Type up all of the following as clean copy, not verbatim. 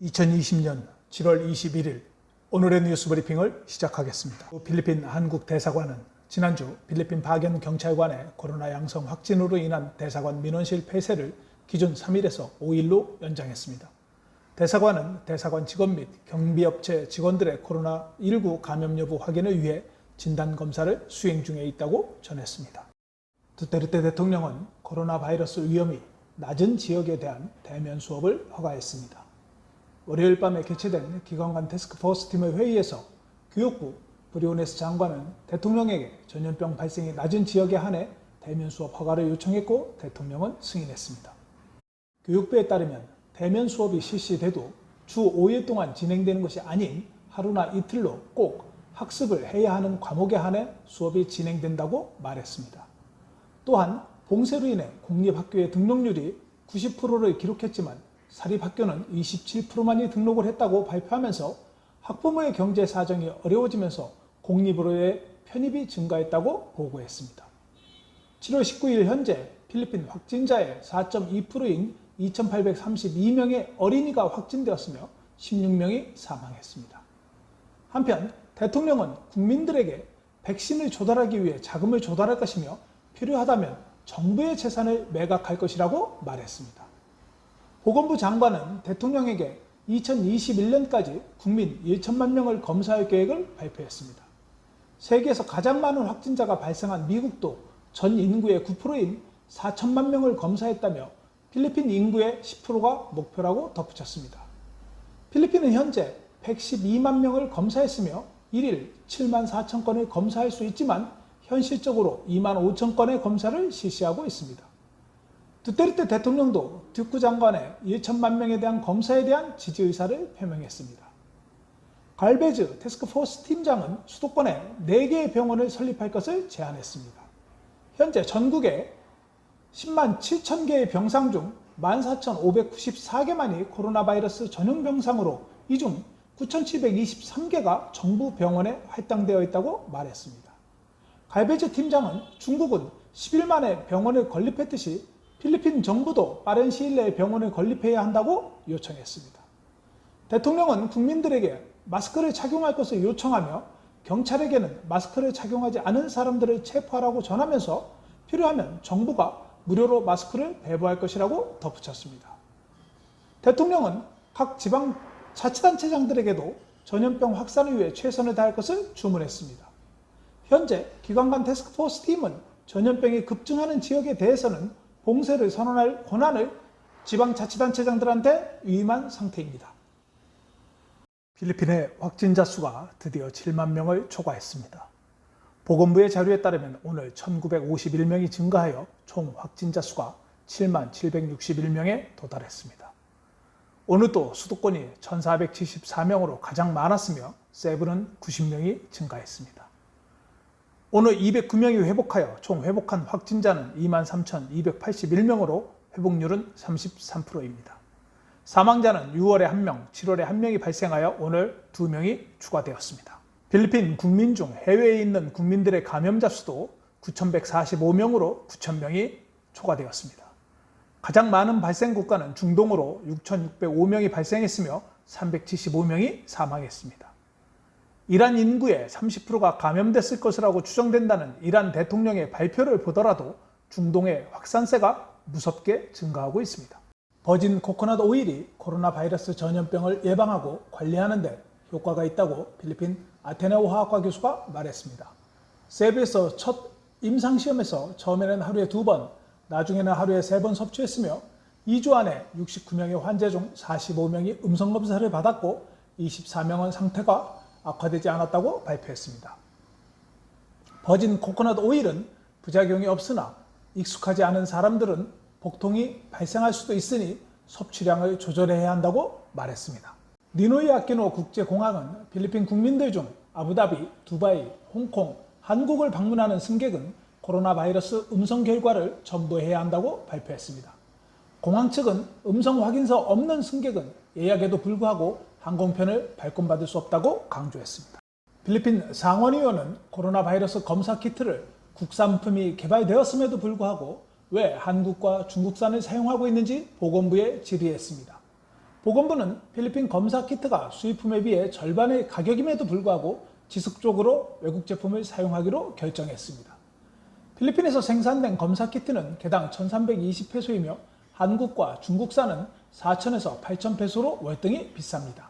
2020년 7월 21일 오늘의 뉴스 브리핑을 시작하겠습니다. 필리핀 한국 대사관은 지난주 필리핀 박연 경찰관의 코로나 양성 확진으로 인한 대사관 민원실 폐쇄를 기준 3일에서 5일로 연장했습니다. 대사관은 대사관 직원 및 경비업체 직원들의 코로나19 감염 여부 확인을 위해 진단검사를 수행 중에 있다고 전했습니다. 두테르테 대통령은 코로나 바이러스 위험이 낮은 지역에 대한 대면 수업을 허가했습니다. 월요일 밤에 개최된 기관 간 태스크포스 팀의 회의에서 교육부 브리오네스 장관은 대통령에게 전염병 발생이 낮은 지역에 한해 대면 수업 허가를 요청했고 대통령은 승인했습니다. 교육부에 따르면 대면 수업이 실시돼도 주 5일 동안 진행되는 것이 아닌 하루나 이틀로 꼭 학습을 해야 하는 과목에 한해 수업이 진행된다고 말했습니다. 또한 봉쇄로 인해 공립학교의 등록률이 90%를 기록했지만 사립학교는 27%만이 등록을 했다고 발표하면서 학부모의 경제 사정이 어려워지면서 공립으로의 편입이 증가했다고 보고했습니다. 7월 19일 현재 필리핀 확진자의 4.2%인 2,832명의 어린이가 확진되었으며 16명이 사망했습니다. 한편 대통령은 국민들에게 백신을 조달하기 위해 자금을 조달할 것이며 필요하다면 정부의 재산을 매각할 것이라고 말했습니다. 보건부 장관은 대통령에게 2021년까지 국민 1천만 명을 검사할 계획을 발표했습니다. 세계에서 가장 많은 확진자가 발생한 미국도 전 인구의 9%인 4천만 명을 검사했다며 필리핀 인구의 10%가 목표라고 덧붙였습니다. 필리핀은 현재 112만 명을 검사했으며 1일 7만 4천 건을 검사할 수 있지만 현실적으로 2만 5천 건의 검사를 실시하고 있습니다. 두테르테 대통령도 듀크 장관의 1천만 명에 대한 검사에 대한 지지 의사를 표명했습니다. 갈베즈 태스크포스 팀장은 수도권에 4개의 병원을 설립할 것을 제안했습니다. 현재 전국에 10만 7천 개의 병상 중 14,594개만이 코로나 바이러스 전용 병상으로 이 중 9,723개가 정부 병원에 할당되어 있다고 말했습니다. 갈베즈 팀장은 중국은 10일 만에 병원을 건립했듯이 필리핀 정부도 빠른 시일 내에 병원을 건립해야 한다고 요청했습니다. 대통령은 국민들에게 마스크를 착용할 것을 요청하며 경찰에게는 마스크를 착용하지 않은 사람들을 체포하라고 전하면서 필요하면 정부가 무료로 마스크를 배부할 것이라고 덧붙였습니다. 대통령은 각 지방 자치단체장들에게도 전염병 확산을 위해 최선을 다할 것을 주문했습니다. 현재 기관 간 태스크포스 팀은 전염병이 급증하는 지역에 대해서는 봉쇄를 선언할 권한을 지방자치단체장들한테 위임한 상태입니다. 필리핀의 확진자 수가 드디어 7만 명을 초과했습니다. 보건부의 자료에 따르면 오늘 1,951명이 증가하여 총 확진자 수가 7만 761명에 도달했습니다. 오늘도 수도권이 1,474명으로 가장 많았으며 세부는 90명이 증가했습니다. 오늘 209명이 회복하여 총 회복한 확진자는 23,281명으로 회복률은 33%입니다. 사망자는 6월에 1명, 7월에 1명이 발생하여 오늘 2명이 추가되었습니다. 필리핀 국민 중 해외에 있는 국민들의 감염자 수도 9,145명으로 9,000명이 초과되었습니다. 가장 많은 발생 국가는 중동으로 6,605명이 발생했으며 375명이 사망했습니다. 이란 인구의 30%가 감염됐을 것이라고 추정된다는 이란 대통령의 발표를 보더라도 중동의 확산세가 무섭게 증가하고 있습니다. 버진 코코넛 오일이 코로나 바이러스 전염병을 예방하고 관리하는 데 효과가 있다고 필리핀 아테네오 화학과 교수가 말했습니다. 세부에서 첫 임상시험에서 처음에는 하루에 2번, 나중에는 하루에 3번 섭취했으며 2주 안에 69명의 환자 중 45명이 음성검사를 받았고 24명은 상태가 악화되지 않았다고 발표했습니다. 버진 코코넛 오일은 부작용이 없으나 익숙하지 않은 사람들은 복통이 발생할 수도 있으니 섭취량을 조절해야 한다고 말했습니다. 니노이 아키노 국제공항은 필리핀 국민들 중 아부다비, 두바이, 홍콩, 한국을 방문하는 승객은 코로나 바이러스 음성 결과를 첨부해야 한다고 발표했습니다. 공항 측은 음성 확인서 없는 승객은 예약에도 불구하고 항공편을 발권받을 수 없다고 강조했습니다. 필리핀 상원의원은 코로나 바이러스 검사 키트를 국산품이 개발되었음에도 불구하고 왜 한국과 중국산을 사용하고 있는지 보건부에 질의했습니다. 보건부는 필리핀 검사 키트가 수입품에 비해 절반의 가격임에도 불구하고 지속적으로 외국 제품을 사용하기로 결정했습니다. 필리핀에서 생산된 검사 키트는 개당 1,320페소이며 한국과 중국산은 4,000에서 8,000페소로 월등히 비쌉니다.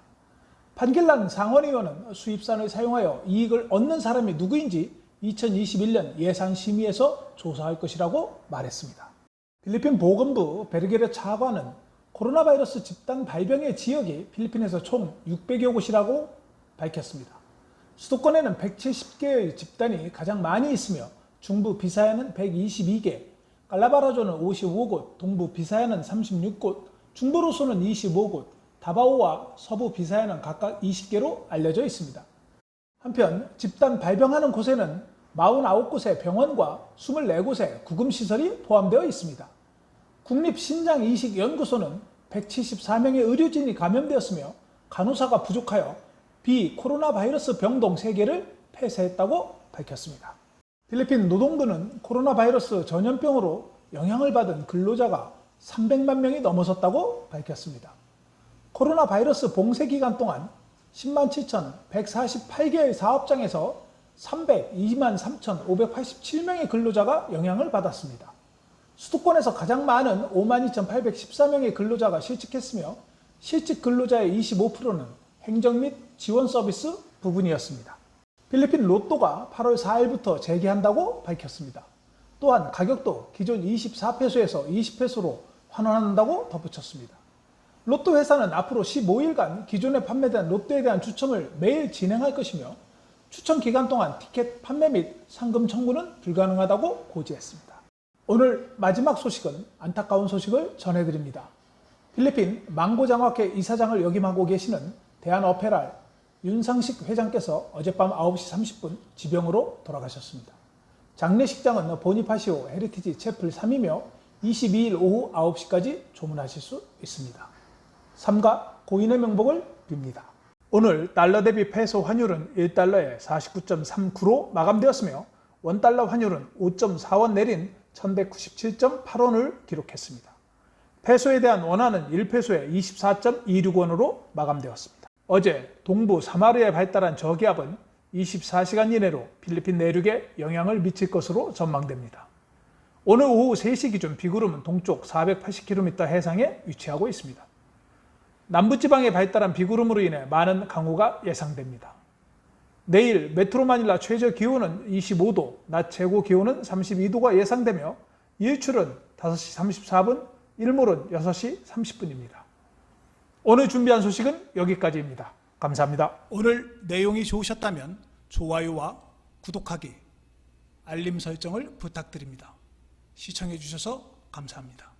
판길란 상원의원은 수입산을 사용하여 이익을 얻는 사람이 누구인지 2021년 예산심의에서 조사할 것이라고 말했습니다. 필리핀 보건부 베르게르 차관은 코로나 바이러스 집단 발병의 지역이 필리핀에서 총 600여 곳이라고 밝혔습니다. 수도권에는 170개의 집단이 가장 많이 있으며 중부 비사야는 122개, 깔라바라조는 55곳, 동부 비사야는 36곳, 중부로소는 25곳, 다바오와 서부 비사야는 각각 20개로 알려져 있습니다. 한편 집단 발병하는 곳에는 49곳의 병원과 24곳의 구금시설이 포함되어 있습니다. 국립신장이식연구소는 174명의 의료진이 감염되었으며 간호사가 부족하여 비코로나 바이러스 병동 3개를 폐쇄했다고 밝혔습니다. 필리핀 노동부는 코로나 바이러스 전염병으로 영향을 받은 근로자가 300만 명이 넘어섰다고 밝혔습니다. 코로나 바이러스 봉쇄 기간 동안 10만 7,148개의 사업장에서 302만 3,587명의 근로자가 영향을 받았습니다. 수도권에서 가장 많은 5만 2,814명의 근로자가 실직했으며 실직 근로자의 25%는 행정 및 지원 서비스 부분이었습니다. 필리핀 로또가 8월 4일부터 재개한다고 밝혔습니다. 또한 가격도 기존 24페소에서 20페소로 환원한다고 덧붙였습니다. 로또 회사는 앞으로 15일간 기존에 판매된 로또에 대한 추첨을 매일 진행할 것이며 추첨 기간 동안 티켓 판매 및 상금 청구는 불가능하다고 고지했습니다. 오늘 마지막 소식은 안타까운 소식을 전해드립니다. 필리핀 망고장학회 이사장을 역임하고 계시는 대한어페랄 윤상식 회장께서 어젯밤 9시 30분 지병으로 돌아가셨습니다. 장례식장은 보니파시오 헤리티지 채플 3이며 22일 오후 9시까지 조문하실 수 있습니다. 삼가 고인의 명복을 빕니다. 오늘 달러 대비 페소 환율은 1달러에 49.39로 마감되었으며 원달러 환율은 5.4원 내린 1197.8원을 기록했습니다. 페소에 대한 원화는 1페소에 24.26원으로 마감되었습니다. 어제 동부 사마르에 발달한 저기압은 24시간 이내로 필리핀 내륙에 영향을 미칠 것으로 전망됩니다. 오늘 오후 3시 기준 비구름은 동쪽 480km 해상에 위치하고 있습니다. 남부지방에 발달한 비구름으로 인해 많은 강우가 예상됩니다. 내일 메트로 마닐라 최저 기온은 25도, 낮 최고 기온은 32도가 예상되며 일출은 5시 34분, 일몰은 6시 30분입니다. 오늘 준비한 소식은 여기까지입니다. 감사합니다. 오늘 내용이 좋으셨다면 좋아요와 구독하기, 알림 설정을 부탁드립니다. 시청해 주셔서 감사합니다.